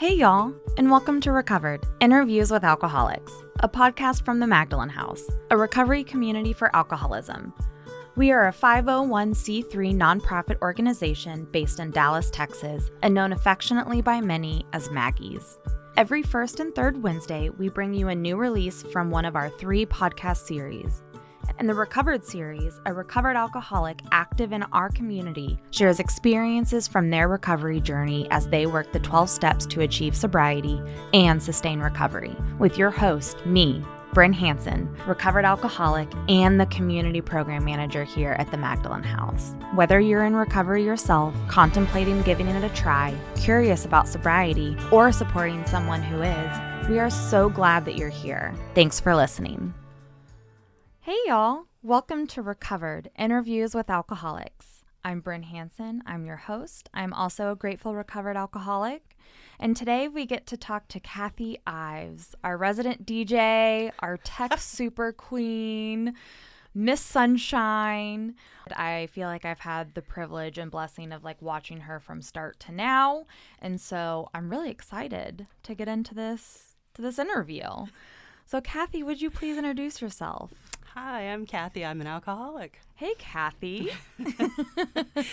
Hey y'all, and welcome to Recovered, Interviews with Alcoholics, a podcast from the Magdalen House, a recovery community for alcoholism. We are a 501c3 nonprofit organization based in Dallas, Texas, and known affectionately by many as Maggies. Every first and third Wednesday, we bring you a new release from one of our 3 podcast series. In the Recovered series, a recovered alcoholic active in our community shares experiences from their recovery journey as they work the 12 steps to achieve sobriety and sustain recovery, with your host, me, Brehn Hanson, recovered alcoholic and the community program manager here at the Magdalen House. Whether you're in recovery yourself, contemplating giving it a try, curious about sobriety, or supporting someone who is, we are so glad that you're here. Thanks for listening. Hey y'all, welcome to Recovered, Interviews with Alcoholics. I'm Brehn Hanson, I'm your host. I'm also a grateful recovered alcoholic. And today we get to talk to Cathy Ives, our resident DJ, our tech super queen, Miss Sunshine. I feel like I've had the privilege and blessing of watching her from start to now. And so I'm really excited to get into this interview. So Cathy, would you please introduce yourself? Hi, I'm Cathy. I'm an alcoholic. Hey, Cathy.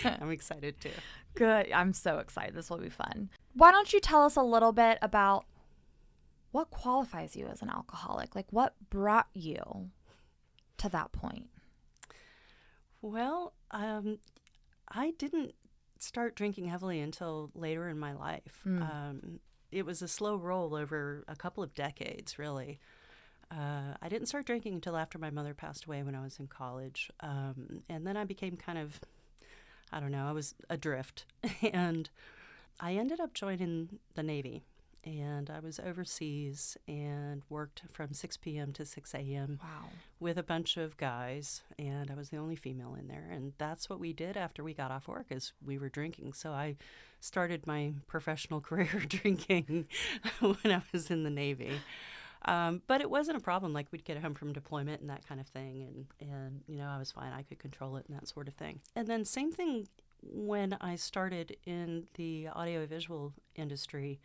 I'm excited too. Good. I'm so excited. This will be fun. Why don't you tell us a little bit about what qualifies you as an alcoholic? What brought you to that point? Well, I didn't start drinking heavily until later in my life. It was a slow roll over a couple of decades, really. I didn't start drinking until after my mother passed away when I was in college. And then I became I was adrift. And I ended up joining the Navy. And I was overseas and worked from 6 p.m. to 6 a.m. Wow. With a bunch of guys. And I was the only female in there. And that's what we did after we got off work, is we were drinking. So I started my professional career drinking when I was in the Navy. But it wasn't a problem. We'd get home from deployment and that kind of thing. And I was fine. I could control it and that sort of thing. And then same thing when I started in the audiovisual industry,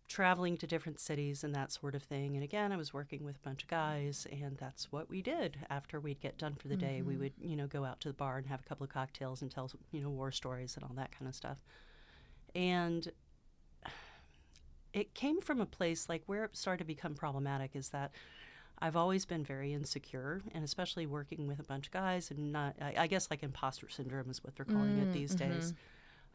traveling to different cities and that sort of thing. And again, I was working with a bunch of guys, and that's what we did. After we'd get done for the day, we would, go out to the bar and have a couple of cocktails and tell, war stories and all that kind of stuff. And it came from a place where it started to become problematic is that I've always been very insecure, and especially working with a bunch of guys, and I guess imposter syndrome is what they're calling it these days,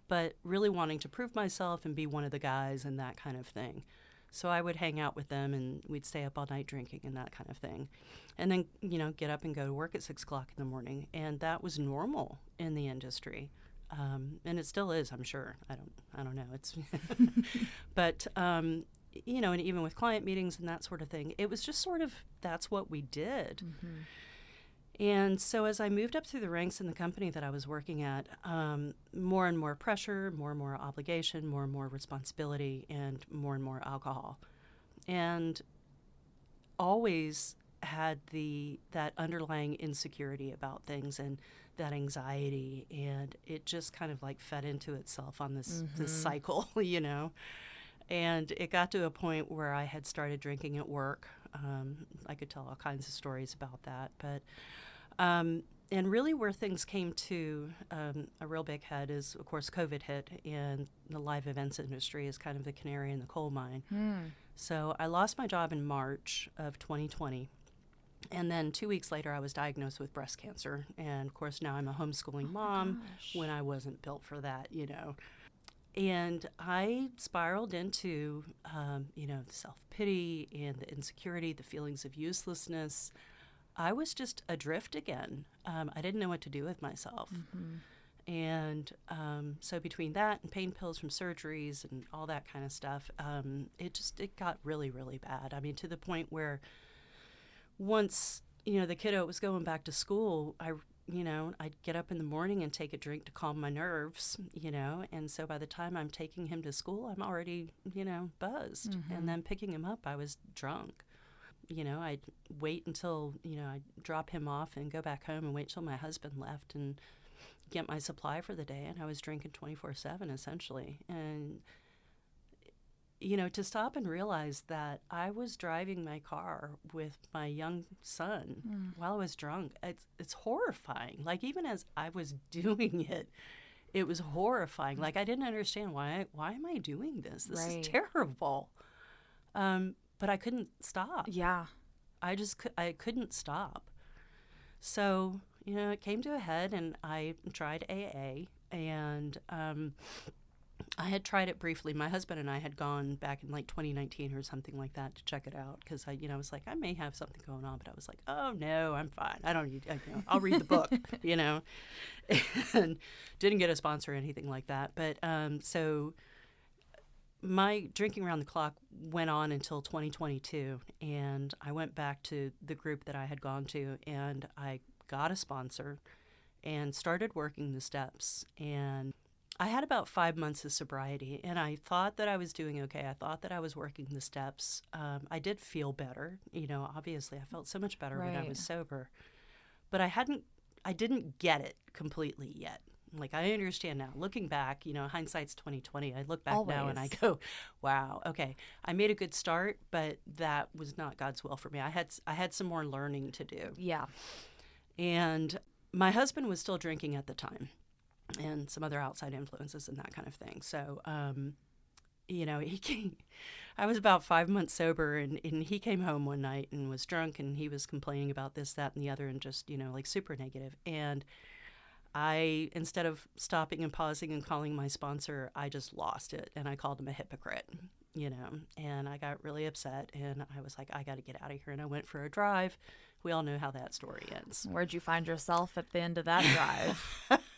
but really wanting to prove myself and be one of the guys and that kind of thing. So I would hang out with them, and we'd stay up all night drinking and that kind of thing. And then, get up and go to work at 6 o'clock in the morning. And that was normal in the industry. And it still is, I'm sure. I don't know. It's, but, and even with client meetings and that sort of thing, it was just that's what we did. And so as I moved up through the ranks in the company that I was working at, more and more pressure, more and more obligation, more and more responsibility, and more alcohol. And always had that underlying insecurity about things and that anxiety, and it just kind of fed into itself on this cycle, And it got to a point where I had started drinking at work. I could tell all kinds of stories about that, but and really where things came to a real big head is, of course, COVID hit, and the live events industry is kind of the canary in the coal mine. So I lost my job in March of 2020. And then 2 weeks later, I was diagnosed with breast cancer. And, of course, now I'm a homeschooling mom when I wasn't built for that, And I spiraled into, the self-pity and the insecurity, the feelings of uselessness. I was just adrift again. I didn't know what to do with myself. And so between that and pain pills from surgeries and all that kind of stuff, it got really, really bad. I mean, to the point where once, the kiddo was going back to school, I'd get up in the morning and take a drink to calm my nerves, and so by the time I'm taking him to school, I'm already, buzzed. And then picking him up, I was drunk. I'd wait until, I'd drop him off and go back home and wait till my husband left and get my supply for the day, and I was drinking 24/7 essentially. And to stop and realize that I was driving my car with my young son while I was drunk. It's horrifying. Like, even as I was doing it, it was horrifying. Like, I didn't understand why am I doing this? This is terrible. But I couldn't stop. Yeah. I couldn't stop. So, it came to a head, and I tried AA, and I had tried it briefly. My husband and I had gone back in like 2019 or something like that to check it out, because I was like, I may have something going on, but I was like, oh no, I'm fine. I don't need, I'll read the book, and didn't get a sponsor or anything like that. But so my drinking around the clock went on until 2022, and I went back to the group that I had gone to, and I got a sponsor and started working the steps. And I had about 5 months of sobriety, and I thought that I was doing okay. I thought that I was working the steps. I did feel better. Obviously, I felt so much better when I was sober. But I didn't get it completely yet. Like, I understand now. Looking back, hindsight's 20/20. I look back now and I go, wow, okay, I made a good start, but that was not God's will for me. I had some more learning to do. Yeah. And my husband was still drinking at the time, and some other outside influences and that kind of thing. So, he came, I was about 5 months sober, and he came home one night and was drunk, and he was complaining about this, that, and the other, and just, like super negative. And I, instead of stopping and pausing and calling my sponsor, I just lost it, and I called him a hypocrite, and I got really upset, and I was like, I got to get out of here. And I went for a drive. We all know how that story ends. Where'd you find yourself at the end of that drive?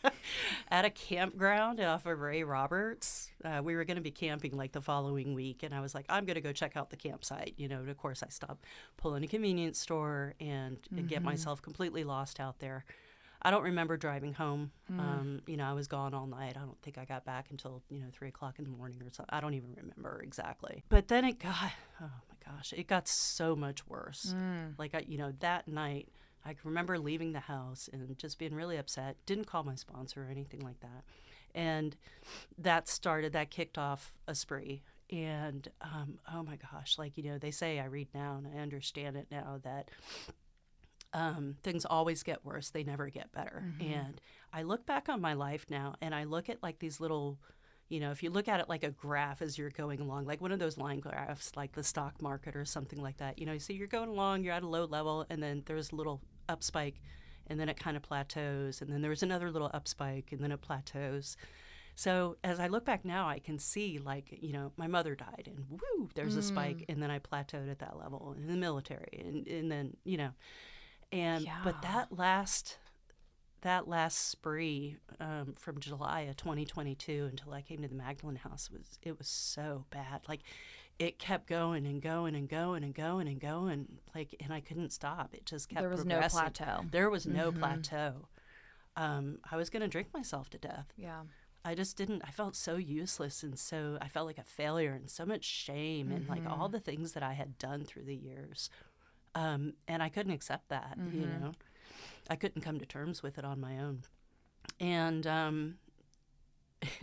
At a campground off of Ray Roberts. We were going to be camping like the following week, and I was like, I'm going to go check out the campsite. And of course, I stopped, pull in a convenience store, and get myself completely lost out there. I don't remember driving home. I was gone all night. I don't think I got back until 3 o'clock in the morning or something. I don't even remember exactly. But then it got, oh my gosh, it got so much worse. Like, that night, I can remember leaving the house and just being really upset. Didn't call my sponsor or anything like that. And that kicked off a spree. And, oh my gosh, like, they say, I read now and I understand it now, that things always get worse. They never get better. And I look back on my life now, and I look at like these little, if you look at it like a graph as you're going along, like one of those line graphs, like the stock market or something like that, so you're going along, you're at a low level, and then there's a little up spike, and then it kind of plateaus, and then there's another little up spike, and then it plateaus. So as I look back now, I can see, like, my mother died, and woo, there's a spike, and then I plateaued at that level in the military, and then, but that last spree from July of 2022 until I came to the Magdalen House was so bad. Like, it kept going and going and going and going and going, like, and I couldn't stop. It just kept progressing. There was no plateau. There was no plateau. I was going to drink myself to death. Yeah. I just didn't. I felt so useless, and I felt like a failure, and so much shame, and like all the things that I had done through the years. And I couldn't accept that, I couldn't come to terms with it on my own. And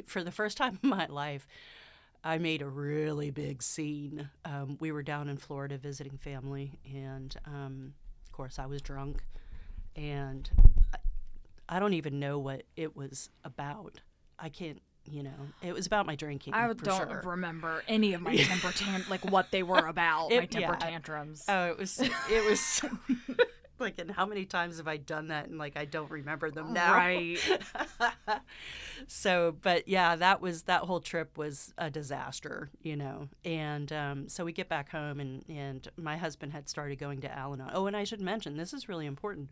for the first time in my life, I made a really big scene. We were down in Florida visiting family, and of course I was drunk, and I don't even know what it was about. I can't, it was about my drinking. I don't remember any of my temper like what they were about, my temper tantrums. Oh, it was like, and how many times have I done that, and like I don't remember them now. Right. So, but yeah, that whole trip was a disaster, and so we get back home, and my husband had started going to Al-Anon. Oh, and I should mention, this is really important.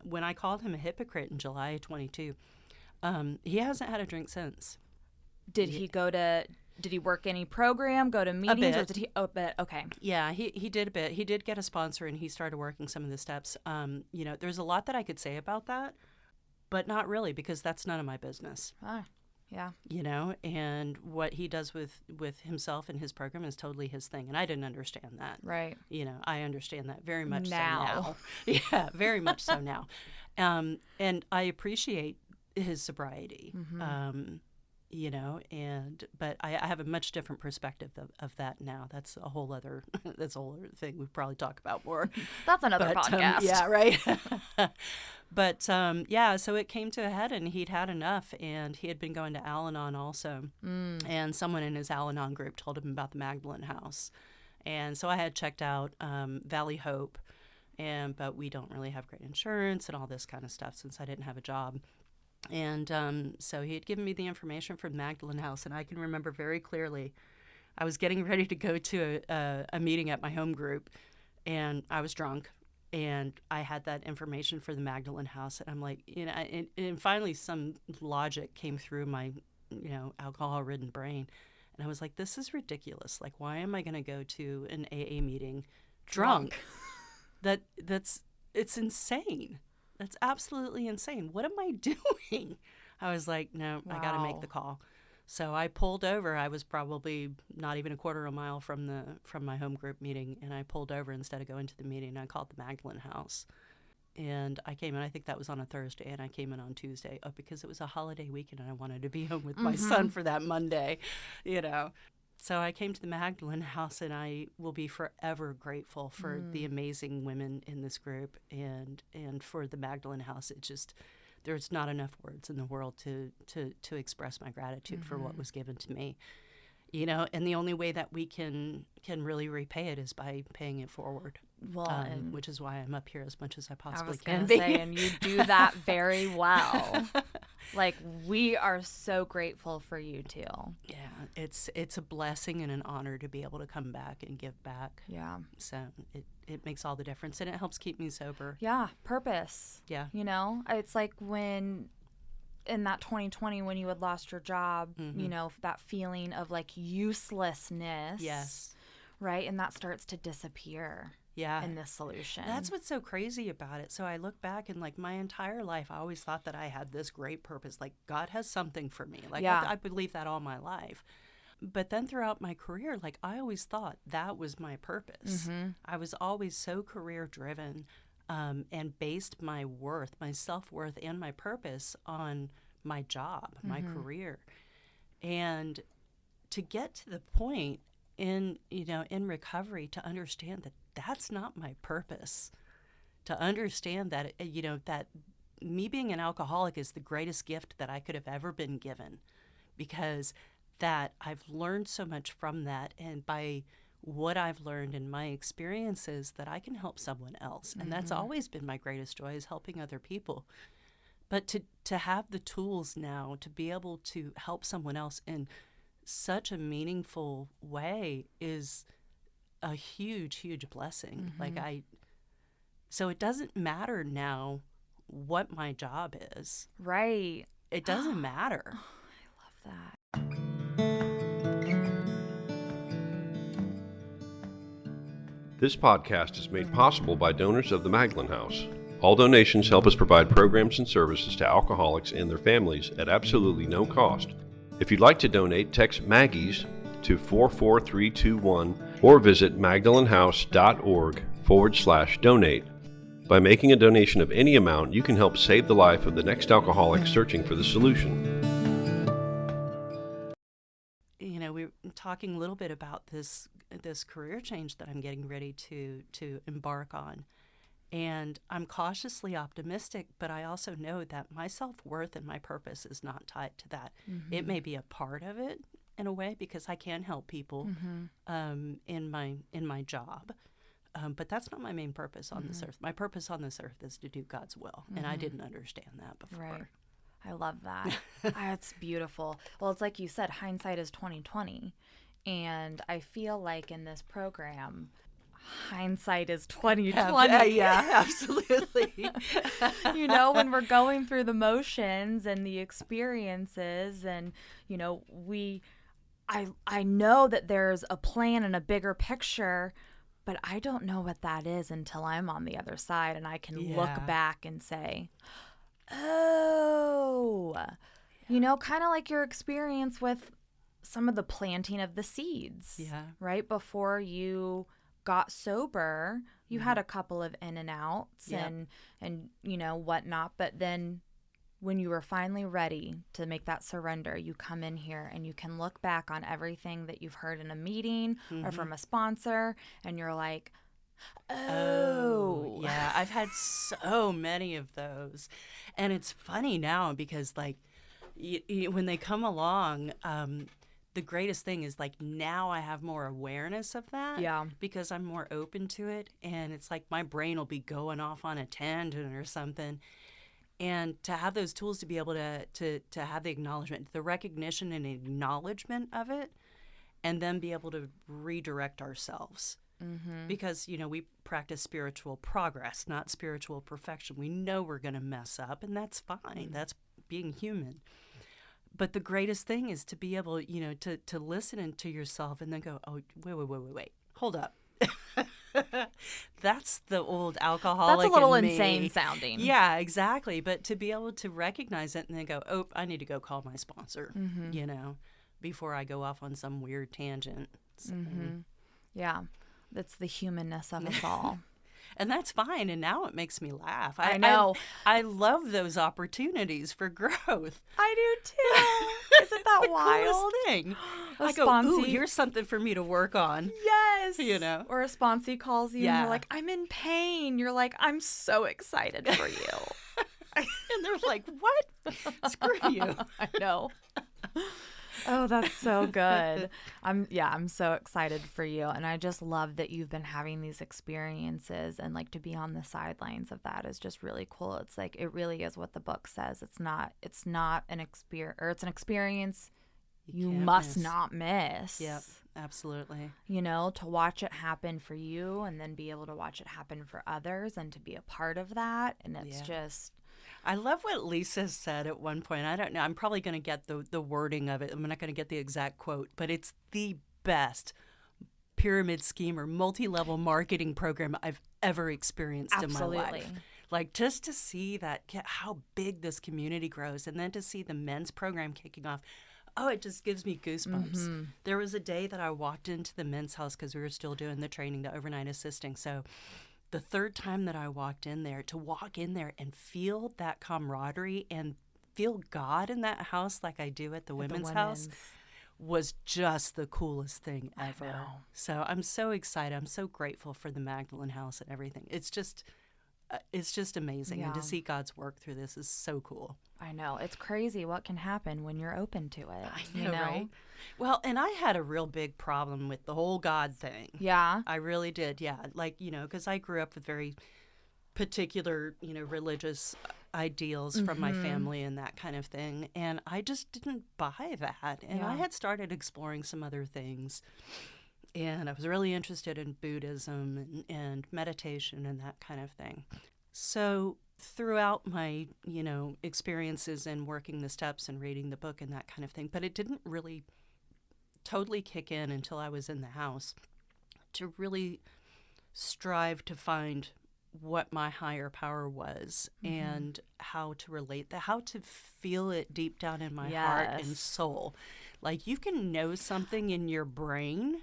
When I called him a hypocrite in July of 22, he hasn't had a drink since. Did he work any program, go to meetings, or did he? Oh, but okay. Yeah, he did a bit. He did get a sponsor, and he started working some of the steps. There's a lot that I could say about that, but not really, because that's none of my business. Yeah. And what he does with himself and his program is totally his thing, and I didn't understand that. Right. I understand that very much now. So now. Yeah, very much so now. And I appreciate his sobriety. but I have a much different perspective of that now. That's a whole other thing we probably talk about more. That's another podcast. Yeah, right. But so it came to a head, and he'd had enough, and he had been going to Al-Anon also, and someone in his Al-Anon group told him about the Magdalen House, and so I had checked out Valley Hope, but we don't really have great insurance and all this kind of stuff since I didn't have a job. And so he had given me the information from Magdalen House, and I can remember very clearly I was getting ready to go to a meeting at my home group, and I was drunk, and I had that information for the Magdalen House, and I'm like, and finally some logic came through my, alcohol-ridden brain, and I was like, this is ridiculous. Like, why am I going to go to an AA meeting drunk? It's insane. That's absolutely insane. What am I doing? I was like, no, wow. I got to make the call. So I pulled over. I was probably not even a quarter of a mile from my home group meeting, and I pulled over instead of going to the meeting. I called the Magdalen House, and I came in. I think that was on a Thursday, and I came in on Tuesday because it was a holiday weekend, and I wanted to be home with my son for that Monday, So I came to the Magdalen House, and I will be forever grateful for the amazing women in this group and for the Magdalen House. It just, there's not enough words in the world to express my gratitude for what was given to me. And the only way that we can really repay it is by paying it forward. Well, which is why I'm up here as much as I possibly can be. And you do that very well. Like, we are so grateful for you too. Yeah, it's a blessing and an honor to be able to come back and give back. Yeah. So it makes all the difference, and it helps keep me sober. Yeah, purpose. Yeah. It's like when in that 2020 when you had lost your job, that feeling of like uselessness. Yes. Right? And that starts to disappear. Yeah. In this solution. That's what's so crazy about it. So I look back and like my entire life, I always thought that I had this great purpose. Like God has something for me. Like I believe that all my life. But then throughout my career, like I always thought that was my purpose. I was always so career driven and based my worth, my self-worth and my purpose on my job, my career. And to get to the point in recovery to understand that that's not my purpose, to understand that, that me being an alcoholic is the greatest gift that I could have ever been given, because that I've learned so much from that. And by what I've learned in my experiences, that I can help someone else. And that's always been my greatest joy, is helping other people. But to have the tools now to be able to help someone else in such a meaningful way is a huge, huge blessing. So it doesn't matter now what my job is. Right. It doesn't matter. I love that. This podcast is made possible by donors of the Magdalen House. All donations help us provide programs and services to alcoholics and their families at absolutely no cost. If you'd like to donate, text Maggie's to 44321 or visit magdalenhouse.org/donate. By making a donation of any amount, you can help save the life of the next alcoholic searching for the solution. We were talking a little bit about this career change that I'm getting ready to embark on. And I'm cautiously optimistic, but I also know that my self-worth and my purpose is not tied to that. It may be a part of it in a way, because I can help people in my job. But that's not my main purpose on this earth. My purpose on this earth is to do God's will. And I didn't understand that before. Right. I love that. That's beautiful. Well, it's like you said, hindsight is 20/20. And I feel like in this program, hindsight is 20/20. Yeah, absolutely. When we're going through the motions and the experiences, and I know that there's a plan and a bigger picture, but I don't know what that is until I'm on the other side and I can look back and say, oh, kind of like your experience with some of the planting of the seeds. Yeah. Right before you got sober, you had a couple of in and outs and whatnot, but then when you were finally ready to make that surrender, you come in here and you can look back on everything that you've heard in a meeting or from a sponsor, and you're like, oh. Yeah, I've had so many of those. And it's funny now because, like, when they come along, the greatest thing is, like, now I have more awareness of that. Yeah. Because I'm more open to it. And it's like my brain will be going off on a tangent or something. And to have those tools to be able to have the acknowledgement, the recognition and acknowledgement of it, and then be able to redirect ourselves. Mm-hmm. Because, we practice spiritual progress, not spiritual perfection. We know we're going to mess up, and that's fine. Mm-hmm. That's being human. But the greatest thing is to be able, to listen to yourself and then go, oh, wait, hold up. That's the old alcoholic. That's a little in me. insane sounding. Yeah, exactly. But to be able to recognize it and then go, oh, I need to go call my sponsor, before I go off on some weird tangent. So. Mm-hmm. Yeah, that's the humanness of us all. And that's fine. And now it makes me laugh. I know. I love those opportunities for growth. I do too. Isn't that the wild? Coolest thing. I go, ooh, here's something for me to work on. Yes. Or a sponsee calls you and you're like, I'm in pain. You're like, I'm so excited for you. And they're like, what? Screw you. I know. Oh, that's so good. I'm so excited for you. And I just love that you've been having these experiences, and like to be on the sidelines of that is just really cool. It's like, it really is what the book says. It's not an experience, or it's an experience you must not miss. Yep, absolutely. To watch it happen for you and then be able to watch it happen for others and to be a part of that. And it's just... I love what Lisa said at one point. I don't know. I'm probably going to get the wording of it. I'm not going to get the exact quote, but it's the best pyramid scheme or multi-level marketing program I've ever experienced in my life. Like, just to see how big this community grows, and then to see the men's program kicking off. Oh, it just gives me goosebumps. Mm-hmm. There was a day that I walked into the men's house because we were still doing the training, the overnight assisting. So the third time that I walked in there, to walk in there and feel that camaraderie and feel God in that house like I do at the women's house was just the coolest thing ever. So I'm so excited. I'm so grateful for the Magdalen House and everything. It's just amazing. And to see God's work through this is so cool. I know. It's crazy what can happen when you're open to it. I know, right? Well, and I had a real big problem with the whole God thing. Yeah? I really did, yeah. Like, because I grew up with very particular, religious ideals from my family and that kind of thing. And I just didn't buy that. And I had started exploring some other things. And I was really interested in Buddhism and meditation and that kind of thing. So throughout my, experiences in working the steps and reading the book and that kind of thing, but it didn't really totally kick in until I was in the house to really strive to find what my higher power was and how to relate that, how to feel it deep down in my heart and soul. Like, you can know something in your brain,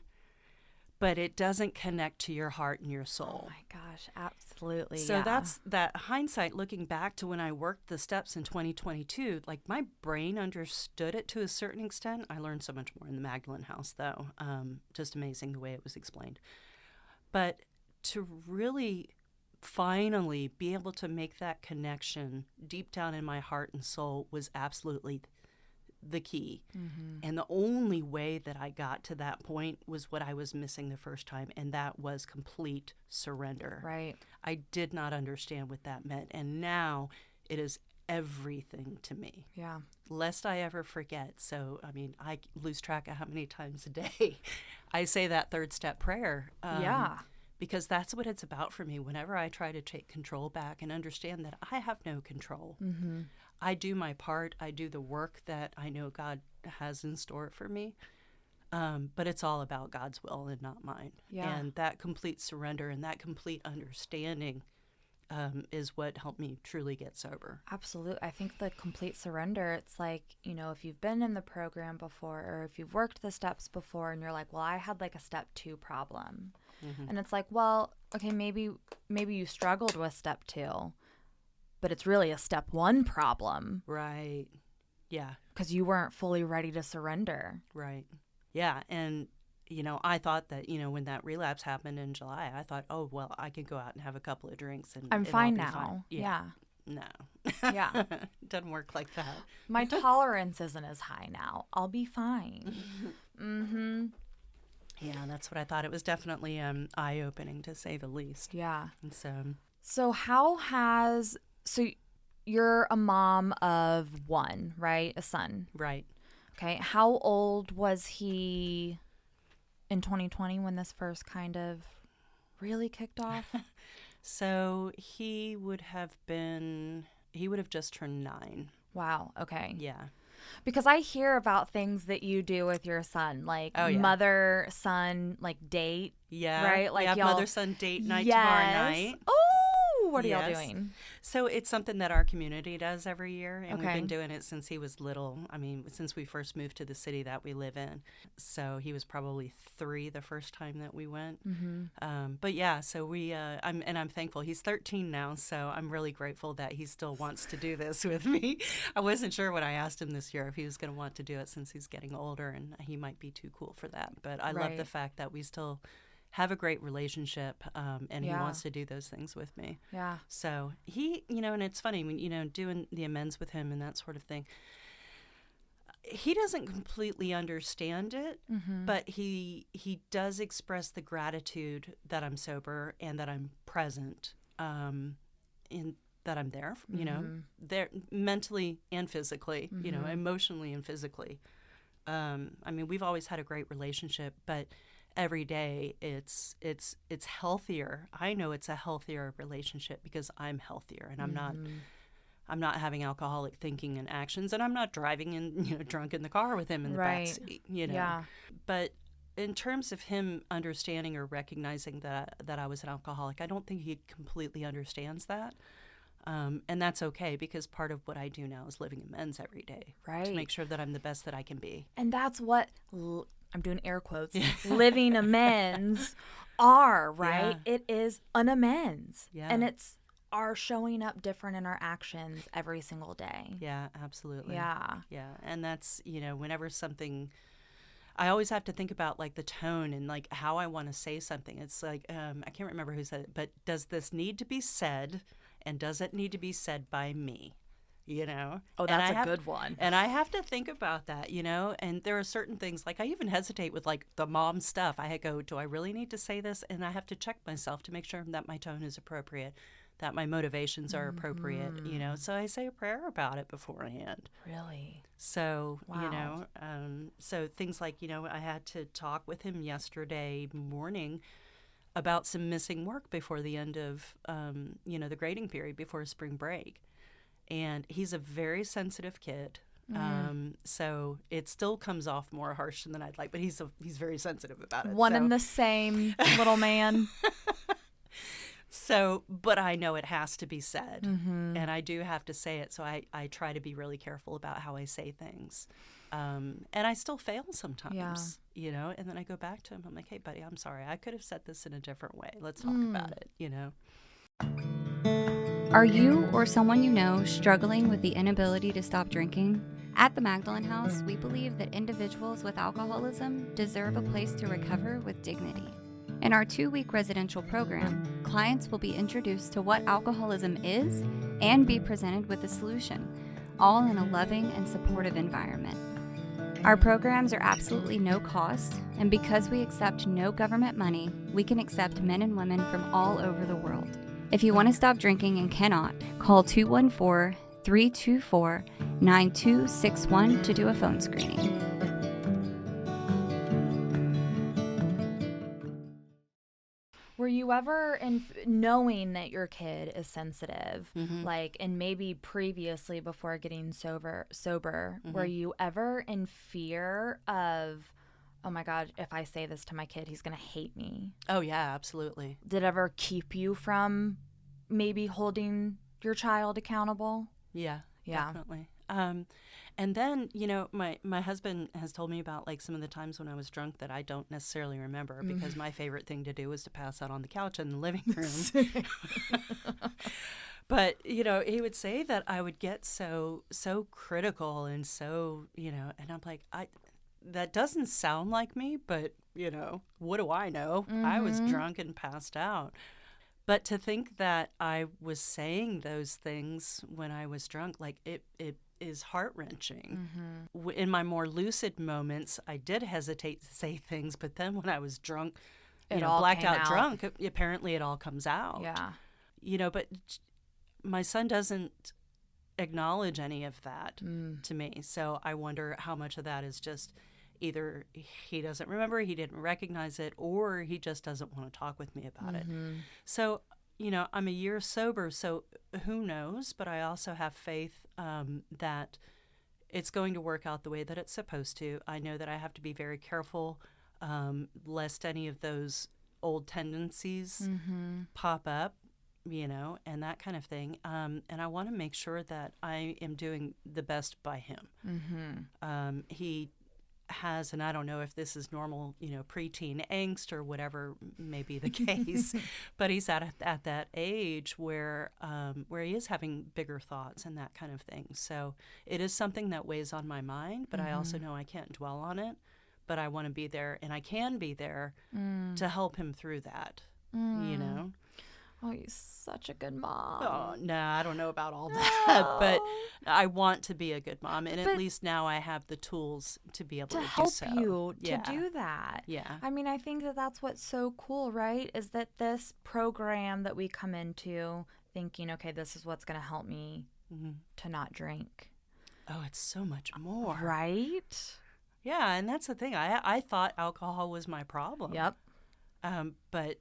but it doesn't connect to your heart and your soul. Oh my gosh, absolutely. So that's that hindsight, looking back to when I worked the steps in 2022, like, my brain understood it to a certain extent. I learned so much more in the Magdalen House, though. Just amazing the way it was explained. But to really finally be able to make that connection deep down in my heart and soul was absolutely the key. And the only way that I got to that point was what I was missing the first time, and that was complete surrender. Right. I did not understand what that meant, and now it is everything to me. Yeah. Lest I ever forget. So, I lose track of how many times a day I say that third step prayer. Because that's what it's about for me. Whenever I try to take control back and understand that I have no control, I do my part. I do the work that I know God has in store for me. But it's all about God's will and not mine. Yeah. And that complete surrender and that complete understanding is what helped me truly get sober. Absolutely. I think the complete surrender, it's like, if you've been in the program before, or if you've worked the steps before and you're like, well, I had like a step 2 problem. And it's like, well, okay, maybe you struggled with step 2, but it's really a step 1 problem. Right. Yeah. Because you weren't fully ready to surrender. Right. Yeah. And, I thought that, when that relapse happened in July, I thought, oh, well, I can go out and have a couple of drinks and I'm it'll fine be now. fine. Yeah. No. Yeah. Doesn't work like that. My tolerance isn't as high now. I'll be fine. Mm-hmm. Yeah, that's what I thought. It was definitely eye-opening, to say the least. Yeah. And So so you're a mom of 1, right? A son. right. Okay. How old was he in 2020 when this first kind of really kicked off? So he would have just turned 9. Wow. Okay. Yeah. Because I hear about things that you do with your son, like mother son like date. Yeah. Right. Like we have y'all mother-son date night tomorrow night. Oh, what are y'all doing? So it's something that our community does every year, and we've Okay. been doing it since he was little. I mean, since we first moved to the city that we live in. So he was probably 3 the first time that we went. But yeah, so I'm thankful. He's 13 now, so I'm really grateful that he still wants to do this with me. I wasn't sure when I asked him this year if he was going to want to do it since he's getting older, and he might be too cool for that. But I love the fact that we still have a great relationship, and he wants to do those things with me. Yeah. So he, and it's funny when, doing the amends with him and that sort of thing, he doesn't completely understand it, but he does express the gratitude that I'm sober and that I'm present, in that I'm there, there mentally and physically, emotionally and physically. I mean, we've always had a great relationship, but every day it's healthier. I know it's a healthier relationship because I'm healthier, and I'm not having alcoholic thinking and actions, and I'm not driving and drunk in the car with him in the backseat. Yeah. But in terms of him understanding or recognizing that I was an alcoholic, I don't think he completely understands that. And that's okay, because part of what I do now is living amends every day, to make sure that I'm the best that I can be. And that's what I'm doing air quotes, living amends are, right? Yeah. It is an amends. Yeah. And it's our showing up different in our actions every single day. Yeah, absolutely. Yeah. Yeah. And that's, whenever something, I always have to think about like the tone and like how I want to say something. It's like, I can't remember who said it, but does this need to be said, and does it need to be said by me? Oh, that's a good one. And I have to think about that, and there are certain things, like I even hesitate with like the mom stuff. I go, do I really need to say this? And I have to check myself to make sure that my tone is appropriate, that my motivations are appropriate, so I say a prayer about it beforehand. Really? So, Wow. so things like, I had to talk with him yesterday morning about some missing work before the end of, the grading period before spring break. And he's a very sensitive kid. So it still comes off more harsh than I'd like, but he's very sensitive about it. One and the same little man. So, but I know it has to be said, and I do have to say it. So I try to be really careful about how I say things. And I still fail sometimes, and then I go back to him. I'm like, hey, buddy, I'm sorry. I could have said this in a different way. Let's talk about it, Are you or someone you know struggling with the inability to stop drinking? At the Magdalen House, we believe that individuals with alcoholism deserve a place to recover with dignity. In our 2-week residential program, clients will be introduced to what alcoholism is and be presented with a solution, all in a loving and supportive environment. Our programs are absolutely no cost, and because we accept no government money, we can accept men and women from all over the world. If you want to stop drinking and cannot, call 214-324-9261 to do a phone screening. Were you ever, knowing that your kid is sensitive, like, and maybe previously before getting sober, were you ever in fear of, oh my God, if I say this to my kid, he's going to hate me? Oh, yeah, absolutely. Did it ever keep you from maybe holding your child accountable? Yeah, definitely. And then, my husband has told me about like some of the times when I was drunk that I don't necessarily remember, because my favorite thing to do was to pass out on the couch in the living room. But, he would say that I would get so critical and so, and I'm like, that doesn't sound like me, but, what do I know? I was drunk and passed out. But to think that I was saying those things when I was drunk, like it is heart-wrenching. In my more lucid moments, I did hesitate to say things, but then when I was drunk, blacked out drunk, apparently it all comes out. Yeah. But my son doesn't acknowledge any of that to me. So I wonder how much of that is just either he doesn't remember, he didn't recognize it, or he just doesn't want to talk with me about it. So, I'm a year sober, so who knows? But I also have faith that it's going to work out the way that it's supposed to. I know that I have to be very careful lest any of those old tendencies pop up, and that kind of thing. And I want to make sure that I am doing the best by him. He has, and I don't know if this is normal, preteen angst or whatever may be the case, but he's at that age where he is having bigger thoughts and that kind of thing. So it is something that weighs on my mind, but I also know I can't dwell on it. But I want to be there, and I can be there to help him through that. Oh, you're such a good mom. Oh, no, I don't know about all that, but I want to be a good mom, and at least now I have the tools to be able to help do so. you to do that. Yeah. I mean, I think that that's what's so cool, right? Is that this program that we come into thinking, okay, this is what's going to help me to not drink. Oh, it's so much more. Right? Yeah, and that's the thing. I thought alcohol was my problem. Yep. But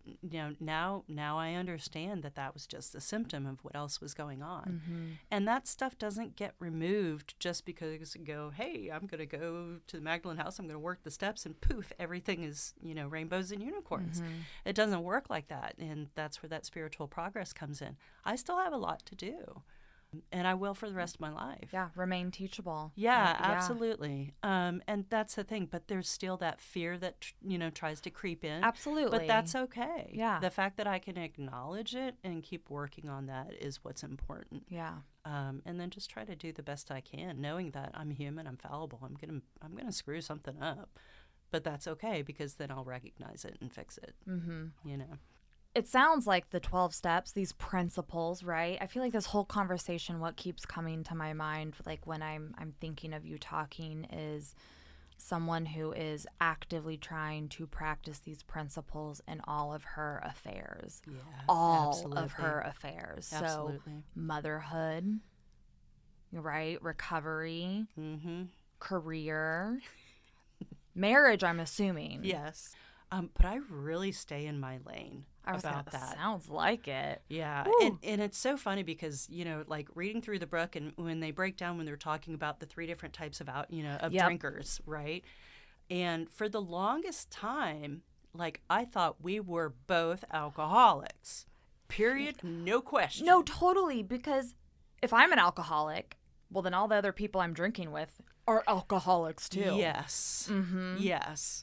now I understand that was just a symptom of what else was going on, and that stuff doesn't get removed just because you go, hey, I'm going to go to the Magdalen House, I'm going to work the steps, and poof, everything is rainbows and unicorns. It doesn't work like that, and that's where that spiritual progress comes in. I still have a lot to do. And I will for the rest of my life. Yeah, remain teachable. Yeah, absolutely. And that's the thing. But there's still that fear that, tries to creep in. Absolutely. But that's okay. Yeah. The fact that I can acknowledge it and keep working on that is what's important. Yeah. And then just try to do the best I can, knowing that I'm human, I'm fallible. I'm gonna screw something up. But that's okay, because then I'll recognize it and fix it. It sounds like the 12 steps, these principles, right? I feel like this whole conversation, what keeps coming to my mind, like when I'm thinking of you talking, is someone who is actively trying to practice these principles in all of her affairs. Yeah, all absolutely. of her affairs. Absolutely. So motherhood, right? Recovery, career, marriage, I'm assuming. Yes. But I really stay in my lane about that. Sounds like it. Yeah. And it's so funny because, like reading through the book, and when they break down when they're talking about the 3 different types of drinkers, right? And for the longest time, like I thought we were both alcoholics. Period. No question. No, totally. Because if I'm an alcoholic, well, then all the other people I'm drinking with are alcoholics too. Yes. Yes.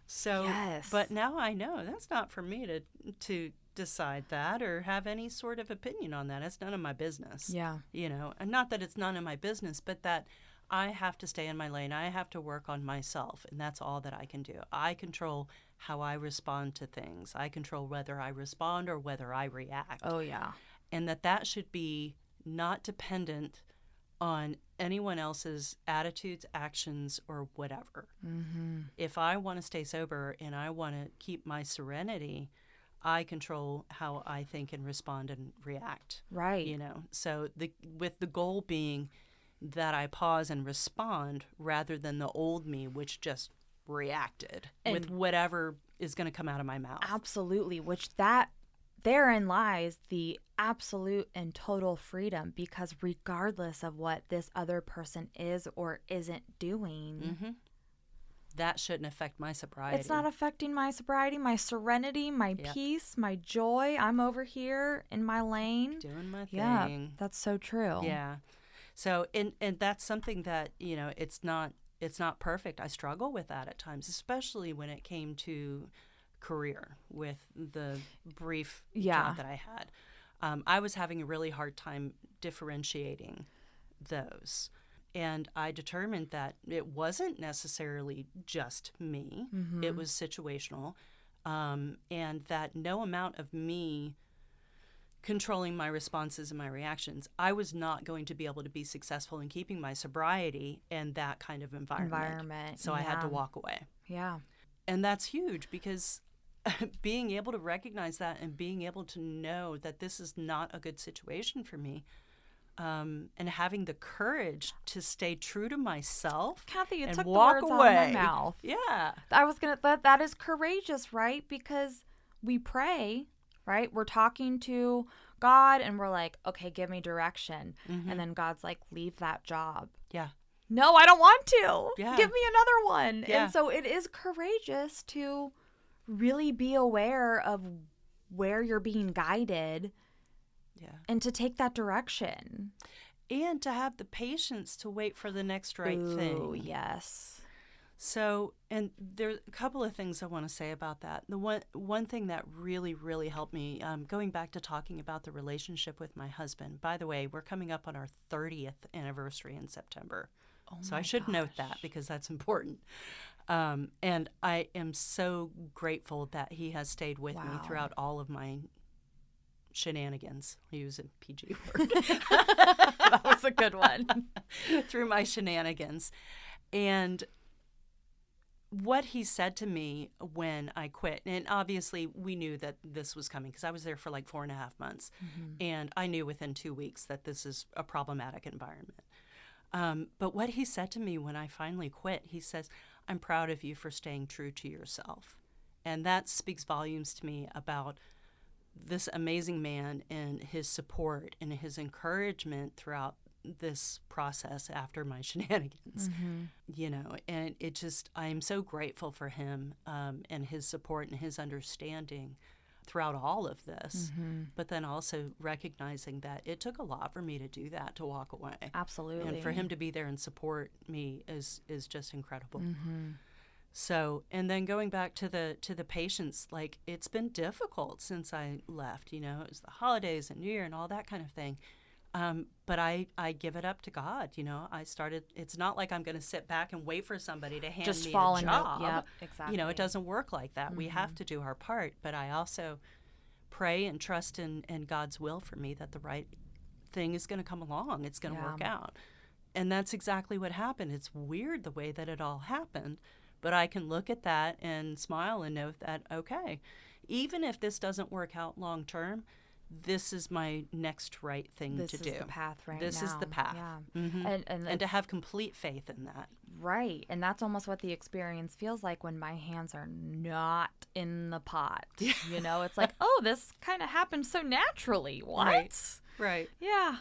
So, but now I know that's not for me to decide that or have any sort of opinion on that. It's none of my business. Yeah. And not that it's none of my business, but that I have to stay in my lane. I have to work on myself, and that's all that I can do. I control how I respond to things. I control whether I respond or whether I react. Oh, yeah. And that should be not dependent on anyone else's attitudes, actions, or whatever. If I want to stay sober and I want to keep my serenity, I control how I think and respond and react. Right. So with the goal being that I pause and respond rather than the old me, which just reacted with whatever is going to come out of my mouth. Absolutely. Therein lies the absolute and total freedom, because regardless of what this other person is or isn't doing, that shouldn't affect my sobriety. It's not affecting my sobriety, my serenity, my peace, my joy. I'm over here in my lane. Doing my thing. Yeah, that's so true. Yeah. So, and that's something that, it's not perfect. I struggle with that at times, especially when it came to career with the brief job that I had. I was having a really hard time differentiating those. And I determined that it wasn't necessarily just me. It was situational. And that no amount of me controlling my responses and my reactions, I was not going to be able to be successful in keeping my sobriety in that kind of environment. So I had to walk away. Yeah. And that's huge, because being able to recognize that and being able to know that this is not a good situation for me, and having the courage to stay true to myself, Cathy, you and took walk the words away. out of my mouth. Yeah. I was going to, that is courageous, right? Because we pray, right? We're talking to God and we're like, okay, give me direction. And then God's like, leave that job. Yeah. No, I don't want to. Yeah. Give me another one. Yeah. And so it is courageous to really be aware of where you're being guided. Yeah. And to take that direction. And to have the patience to wait for the next right thing. Oh, yes. So, and there's a couple of things I want to say about that. The one thing that really, really helped me, going back to talking about the relationship with my husband. By the way, we're coming up on our 30th anniversary in September. So I should note that, because that's important. And I am so grateful that he has stayed with me throughout all of my shenanigans. I use a PG word. That was a good one. Through my shenanigans. And what he said to me when I quit, and obviously we knew that this was coming because I was there for like 4.5 months, and I knew within 2 weeks that this is a problematic environment. But what he said to me when I finally quit, he says, "I'm proud of you for staying true to yourself." And that speaks volumes to me about this amazing man and his support and his encouragement throughout this process after my shenanigans, you know, and it just, I am so grateful for him and his support and his understanding throughout all of this, but then also recognizing that it took a lot for me to do that, to walk away. Absolutely. And for him to be there and support me is just incredible. So, and then going back to the patience, like, it's been difficult since I left, you know, it was the holidays and New Year and all that kind of thing. But I give it up to God, you know. It's not like I'm going to sit back and wait for somebody to hand Just me fall a in job. Yep, exactly. You know, it doesn't work like that. We have to do our part, but I also pray and trust in God's will for me that the right thing is going to come along. It's going to work out. And that's exactly what happened. It's weird the way that it all happened, but I can look at that and smile and know that, okay, even if this doesn't work out long term, this is my next right thing to do. This is the path right now. This is the path. Yeah. And to have complete faith in that. Right. And that's almost what the experience feels like when my hands are not in the pot. You know, it's like, oh, this kind of happened so naturally. What? Right. Yeah.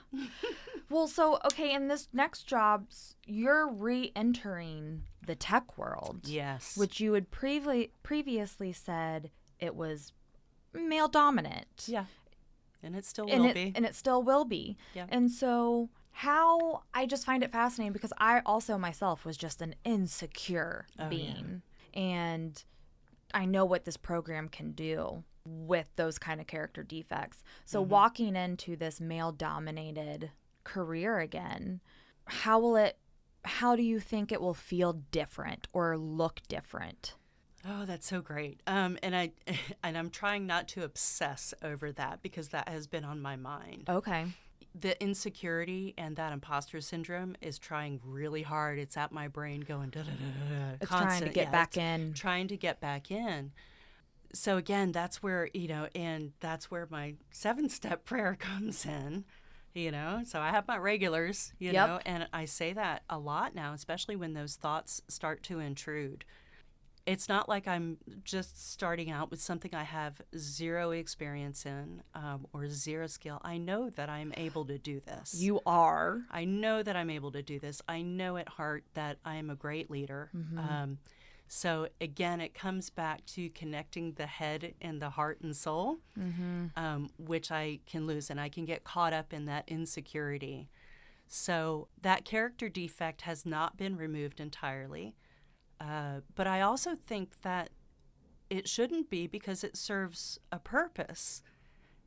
Well, so, okay, in this next job, you're re-entering the tech world. Yes. Which you had previously said it was male dominant. Yeah. And it still will be. And it still will be. Yeah. And so I just find it fascinating because I also myself was just an insecure being. Yeah. And I know what this program can do with those kind of character defects. So walking into this male-dominated career again, how do you think it will feel different or look different? Oh, that's so great. And I'm trying not to obsess over that because that has been on my mind. Okay. The insecurity and that imposter syndrome is trying really hard. It's at my brain going da-da-da-da-da. It's trying to get back in. Trying to get back in. So again, that's where, you know, and that's where my 7-step prayer comes in, you know. So I have my regulars, you know, and I say that a lot now, especially when those thoughts start to intrude. It's not like I'm just starting out with something I have zero experience in or zero skill. I know that I'm able to do this. You are. I know that I'm able to do this. I know at heart that I am a great leader. So again, it comes back to connecting the head and the heart and soul, which I can lose, and I can get caught up in that insecurity. So that character defect has not been removed entirely. But I also think that it shouldn't be because it serves a purpose.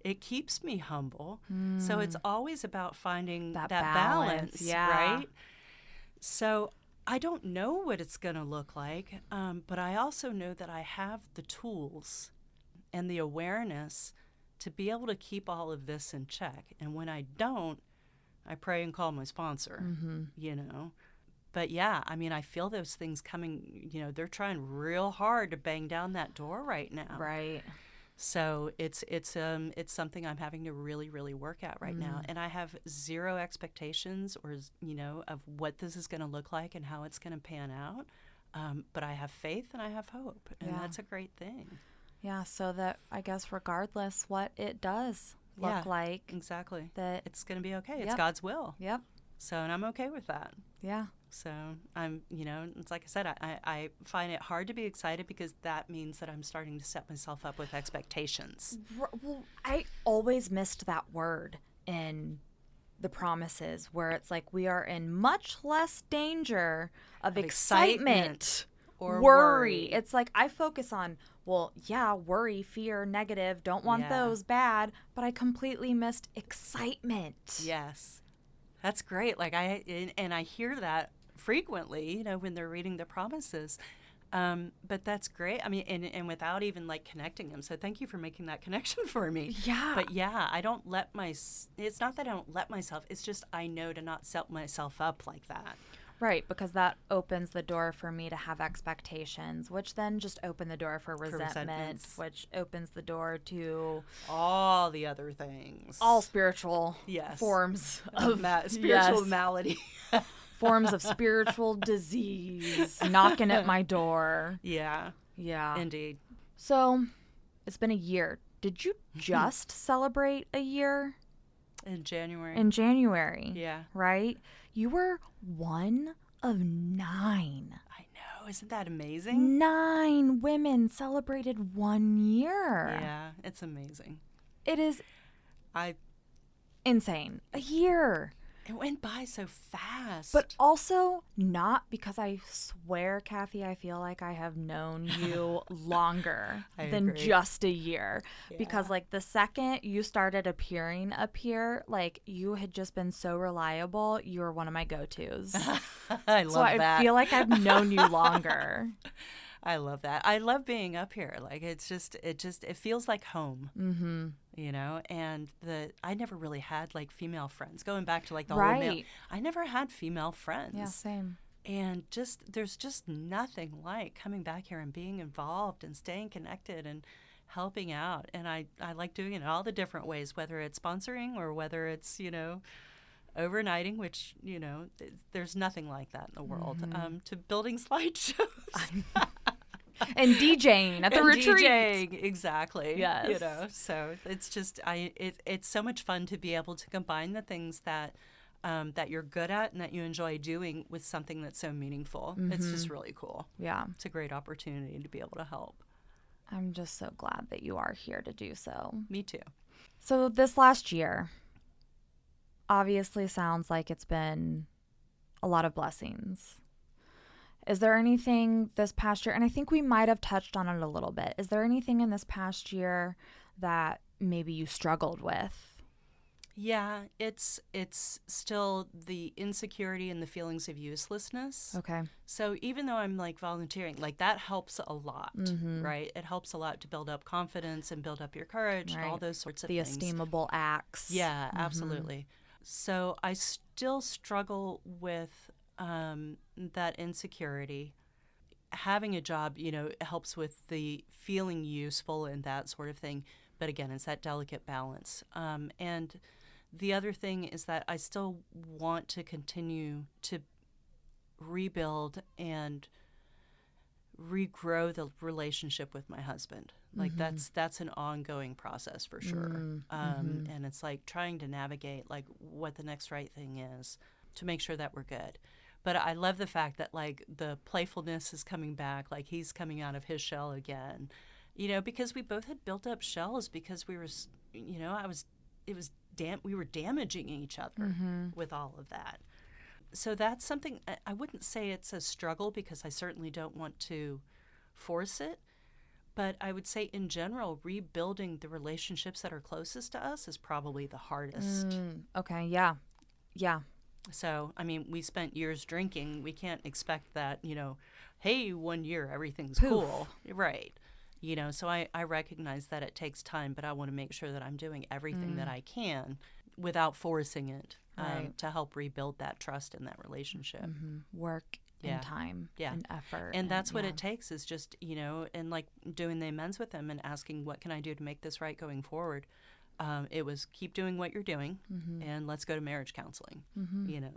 it keeps me humble. So it's always about finding that balance, yeah. right? So I don't know what it's going to look like, but I also know that I have the tools and the awareness to be able to keep all of this in check. And when I don't, I pray and call my sponsor, you know. But yeah, I mean, I feel those things coming, you know, they're trying real hard to bang down that door right now. Right. So it's something I'm having to really, really work at right now. And I have zero expectations or, you know, of what this is going to look like and how it's going to pan out. But I have faith and I have hope. And that's a great thing. Yeah, so that I guess regardless what it does look like. Exactly. That it's going to be okay. It's God's will. Yep. So, and I'm okay with that. Yeah. So I'm, you know, it's like I said, I find it hard to be excited because that means that I'm starting to set myself up with expectations. Well, I always missed that word in the promises where it's like we are in much less danger of excitement or worry. It's like I focus on, well, yeah, worry, fear, negative, don't want those, bad, but I completely missed excitement. Yes. That's great. Like I hear that frequently, you know, when they're reading the promises. But that's great. I mean, and without even like connecting them. So thank you for making that connection for me. Yeah. But yeah, I don't let it's not that I don't let myself. It's just I know to not set myself up like that. Right, because that opens the door for me to have expectations, which then just open the door for resentment, which opens the door to all the other things. All spiritual forms of spiritual malady. Forms of spiritual disease knocking at my door. Yeah. Yeah. Indeed. So, it's been a year. Did you just celebrate a year? In January. In January. Yeah. Right? You were one of 9. I know. Isn't that amazing? 9 women celebrated 1 year. Yeah. It's amazing. It is insane. A year. It went by so fast. But also not because I swear, Cathy, I feel like I have known you longer than just a year. Yeah. Because like the second you started appearing up here, like you had just been so reliable. You were one of my go-tos. I love that. So I feel like I've known you longer. I love that. I love being up here. Like it feels like home. Mm-hmm. You know, and I never really had like female friends. Going back to like the whole male, I never had female friends. Yeah, same. And there's just nothing like coming back here and being involved and staying connected and helping out. And I like doing it in all the different ways, whether it's sponsoring or whether it's, you know, overnighting, which, you know, there's nothing like that in the world, to building slideshows. And DJing at the retreat. DJing, exactly. Yes. You know, so it's just it's so much fun to be able to combine the things that you're good at and that you enjoy doing with something that's so meaningful. Mm-hmm. It's just really cool. Yeah. It's a great opportunity to be able to help. I'm just so glad that you are here to do so. Me too. So this last year obviously sounds like it's been a lot of blessings. Is there anything this past year, and I think we might have touched on it a little bit, is there anything in this past year that maybe you struggled with? Yeah, it's still the insecurity and the feelings of uselessness. Okay. So even though I'm like volunteering, like that helps a lot, right? It helps a lot to build up confidence and build up your courage and all those sorts of things. The esteemable acts. Yeah, absolutely. So I still struggle with that insecurity. Having a job, you know, helps with the feeling useful and that sort of thing. But again, it's that delicate balance. And the other thing is that I still want to continue to rebuild and regrow the relationship with my husband. Like that's an ongoing process for sure. And it's like trying to navigate like what the next right thing is to make sure that we're good. But I love the fact that like the playfulness is coming back, like he's coming out of his shell again, you know, because we both had built up shells because we were, you know, we were damaging each other with all of that. So that's something I wouldn't say it's a struggle because I certainly don't want to force it, But I would say in general, rebuilding the relationships that are closest to us is probably the hardest. Okay, yeah. Yeah. So, I mean, we spent years drinking. We can't expect that, hey, 1 year, everything's Poof. cool. Right. So I recognize that it takes time, but I want to make sure that I'm doing everything that I can without forcing it Right. to help rebuild that trust in that relationship. Work and time and effort. And that's what it takes is just, and like doing the amends with them and asking, what can I do to make this right going forward? It was keep doing what you're doing and let's go to marriage counseling,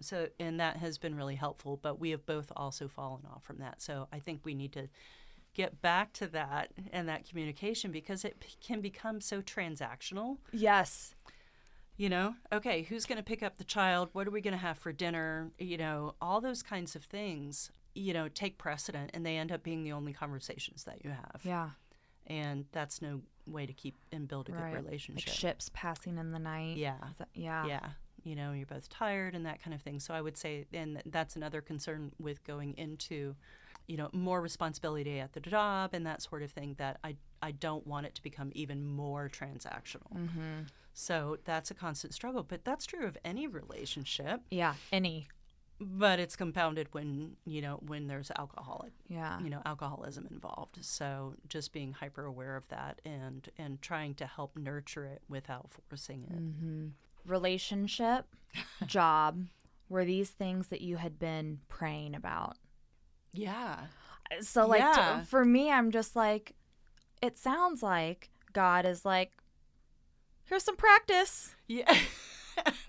So, and that has been really helpful, but we have both also fallen off from that. So I think we need to get back to that and that communication because it can become so transactional. Yes. Okay, who's going to pick up the child? What are we going to have for dinner? All those kinds of things, take precedent and they end up being the only conversations that you have. Yeah. And that's no way to keep and build a good relationship. Like ships passing in the night. Yeah. Yeah. You're both tired and that kind of thing. So I would say, and that's another concern with going into, more responsibility at the job and that sort of thing, that I don't want it to become even more transactional. So that's a constant struggle. But that's true of any relationship. Yeah, any. But it's compounded when there's alcoholism involved. So just being hyper aware of that and trying to help nurture it without forcing it. Relationship, job, were these things that you had been praying about? Yeah. So like for me, I'm just like, it sounds like God is like, here's some practice. Yeah.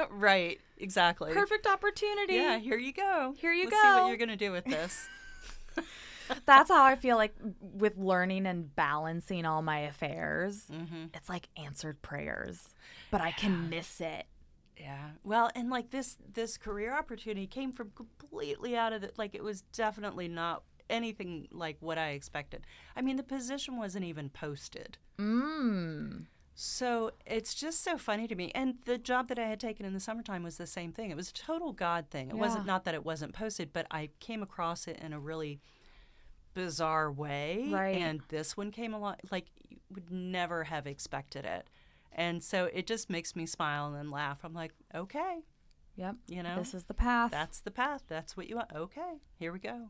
Right. Exactly. Perfect opportunity. Yeah. Here you go. Let's see what you're going to do with this. That's how I feel like with learning and balancing all my affairs. It's like answered prayers, but I can miss it. Yeah. Well, and like this career opportunity came from completely out of it. Like it was definitely not anything like what I expected. I mean, the position wasn't even posted. So it's just so funny to me. And the job that I had taken in the summertime was the same thing. It was a total God thing. It wasn't not that it wasn't posted, but I came across it in a really bizarre way. Right. And this one came along like you would never have expected it. And so it just makes me smile and then laugh. I'm like, okay. Yep. This is the path. That's the path. That's what you want. Okay, here we go.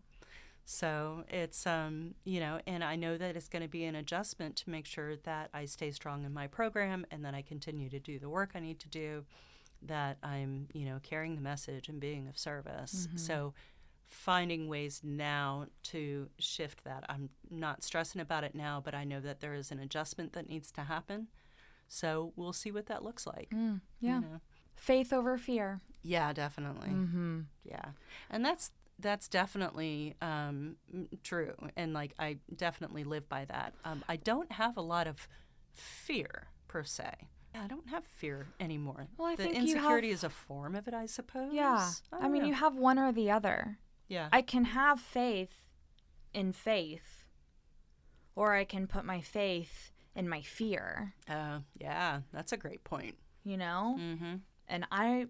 So it's, and I know that it's going to be an adjustment to make sure that I stay strong in my program and that I continue to do the work I need to do, that I'm, carrying the message and being of service. So finding ways now to shift that. I'm not stressing about it now, but I know that there is an adjustment that needs to happen. So we'll see what that looks like. Yeah. Faith over fear. Yeah, definitely. Yeah. And that's definitely true. And like, I definitely live by that. I don't have a lot of fear per se. I don't have fear anymore. Well, I think insecurity is a form of it, I suppose. Yeah. I mean, you have one or the other. Yeah. I can have faith in faith, or I can put my faith in my fear. Yeah, that's a great point. And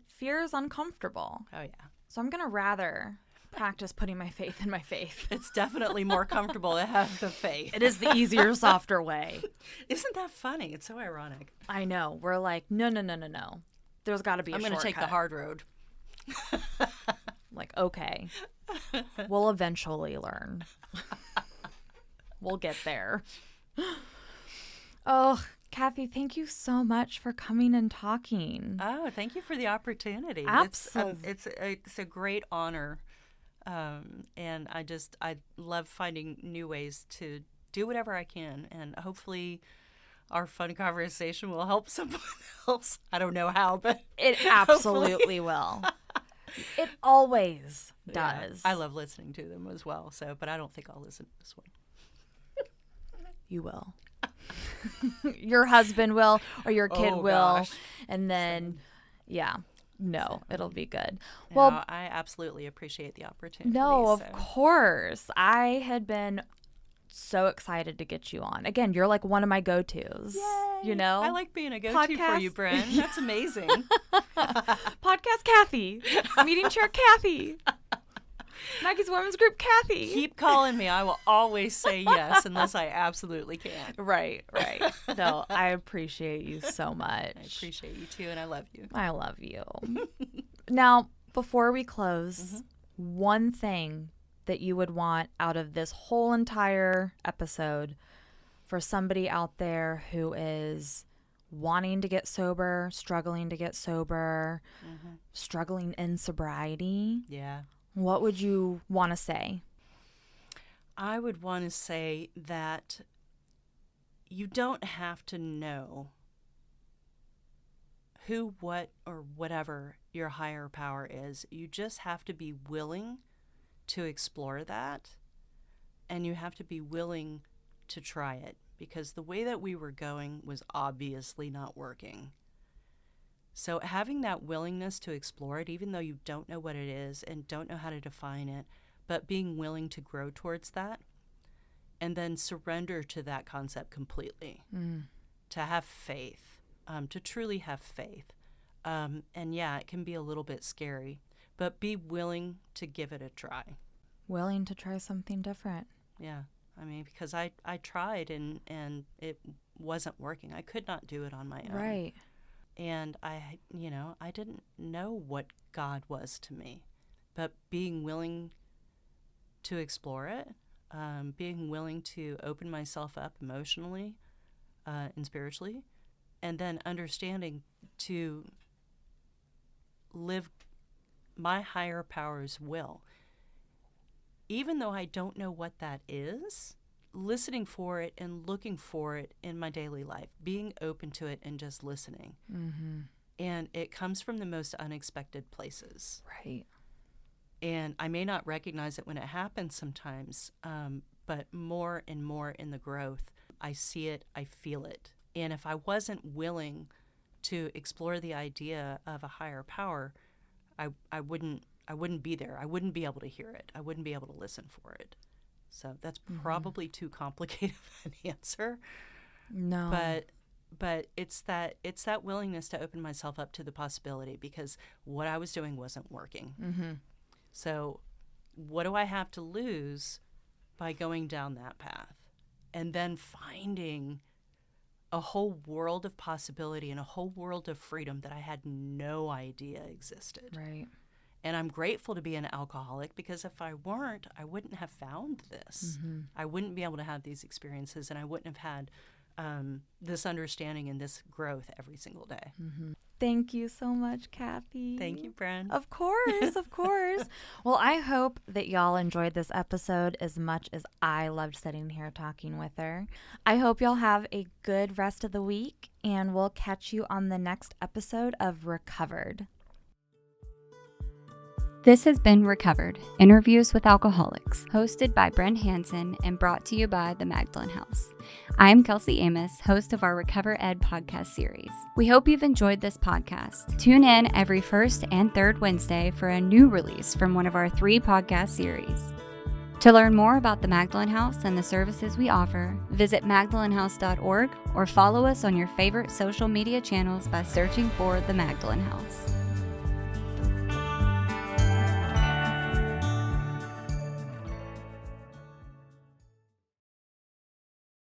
fear is uncomfortable. Oh, yeah. So I'm going to rather practice putting my faith in my faith. It's definitely more comfortable to have the faith. It is the easier, softer way. Isn't that funny? It's so ironic. I know. We're like, no. There's got to be a shortcut. I'm going to take the hard road. Like, okay. We'll eventually learn. We'll get there. Oh, Cathy, thank you so much for coming and talking. Oh, thank you for the opportunity. Absolutely. It's a great honor. And I love finding new ways to do whatever I can. And hopefully our fun conversation will help someone else. I don't know how, but it absolutely will. It always does. Yeah, I love listening to them as well. But I don't think I'll listen to this one. You will. Your husband will, or your kid will. Gosh. And then, it'll be good. Well, no, I absolutely appreciate the opportunity. No, of course. I had been so excited to get you on. Again, you're like one of my go-tos. Yay. I like being a go-to Podcast. for you, Brehn. That's amazing. Podcast Cathy. Meeting chair Cathy. Maggie's Women's Group, Cathy. Keep calling me. I will always say yes unless I absolutely can. Right. No, I appreciate you so much. I appreciate you too, and I love you. I love you. Now, before we close, one thing that you would want out of this whole entire episode for somebody out there who is wanting to get sober, struggling to get sober, struggling in sobriety, what would you want to say? I would want to say that you don't have to know who, what, or whatever your higher power is. You just have to be willing to explore that, and you have to be willing to try it, because the way that we were going was obviously not working. So having that willingness to explore it, even though you don't know what it is and don't know how to define it, but being willing to grow towards that, and then surrender to that concept completely, to have faith, to truly have faith. And yeah, it can be a little bit scary, but be willing to give it a try. Willing to try something different. Yeah. I mean, because I tried and it wasn't working. I could not do it on my own. Right. And I didn't know what God was to me. But being willing to explore it, being willing to open myself up emotionally and spiritually, and then understanding to live my higher power's will. Even though I don't know what that is, listening for it and looking for it in my daily life, being open to it and just listening. And it comes from the most unexpected places. Right. And I may not recognize it when it happens sometimes, but more and more in the growth, I see it, I feel it. And if I wasn't willing to explore the idea of a higher power, I wouldn't be there. I wouldn't be able to hear it. I wouldn't be able to listen for it. So that's probably too complicated of an answer. No. But it's that willingness to open myself up to the possibility, because what I was doing wasn't working. So what do I have to lose by going down that path? And then finding a whole world of possibility and a whole world of freedom that I had no idea existed. Right. And I'm grateful to be an alcoholic, because if I weren't, I wouldn't have found this. I wouldn't be able to have these experiences, and I wouldn't have had this understanding and this growth every single day. Thank you so much, Cathy. Thank you, Brehn. Of course, of course. Well, I hope that y'all enjoyed this episode as much as I loved sitting here talking with her. I hope y'all have a good rest of the week, and we'll catch you on the next episode of Recovered. This has been Recovered, Interviews with Alcoholics, hosted by Brehn Hanson and brought to you by the Magdalen House. I'm Kelsey Amos, host of our Recover Ed podcast series. We hope you've enjoyed this podcast. Tune in every first and third Wednesday for a new release from one of our 3 podcast series. To learn more about the Magdalen House and the services we offer, visit magdalenhouse.org or follow us on your favorite social media channels by searching for the Magdalen House.